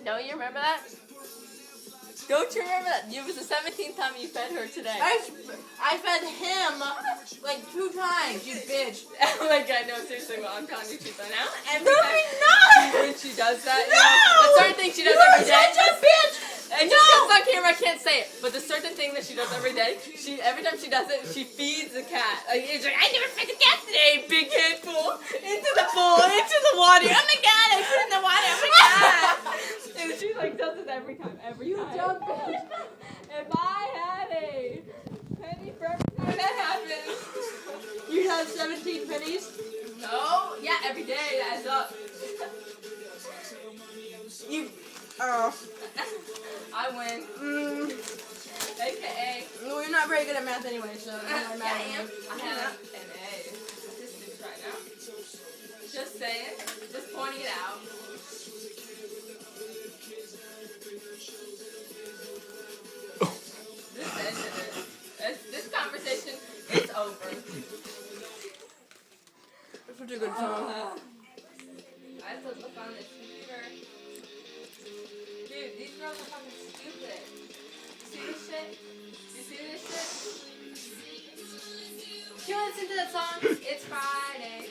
Don't you remember that? Don't you remember that? It was the 17th time you fed her today. I fed him like 2 times, you bitch. Oh my god, no, seriously, well, I'm telling you, she's done now. No, you're not! When she does that, No! you know, a certain thing she does every day. You're such a bitch! And just because it's on camera, I can't say it. But the certain thing that she does every day, every time she does it, she feeds the cat. Like, it's like, I never fed the cat today, big handful. Into the bowl, into the water. Oh my god, I put it in the water. Oh my god. And she like does it every time, every time. You dumb bitch. If I had a penny for every time that happens. You have 17 pennies? No, yeah, every day that adds up. You. Oh. I win. AKA. Well, you're not very good at math anyway, so I'm not mad at you. I have an A. Statistics right now. Just saying. Just pointing it out. This ended it. This conversation is over. That's such a good song. I have to look on this computer. Dude, these girls are fucking stupid. See this shit? You see this shit? Do you want to listen to that song? It's Friday.